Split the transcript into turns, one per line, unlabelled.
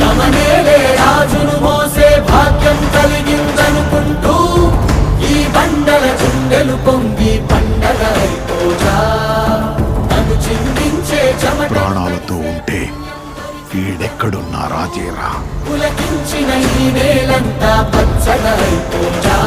గమనేలే రాజును మోసే భాగ్యం కలిగిందనుకుంటూ ఈ బండల గుండెలు పొంగి పండగ అయిపోజా నన్ను చిందించే చెమట
ప్రాణాలతో ఉంటే వీడెక్కడున్నా రాజేరా
పులకించిన ఈ నేలంతా పచ్చగా అయిపోజా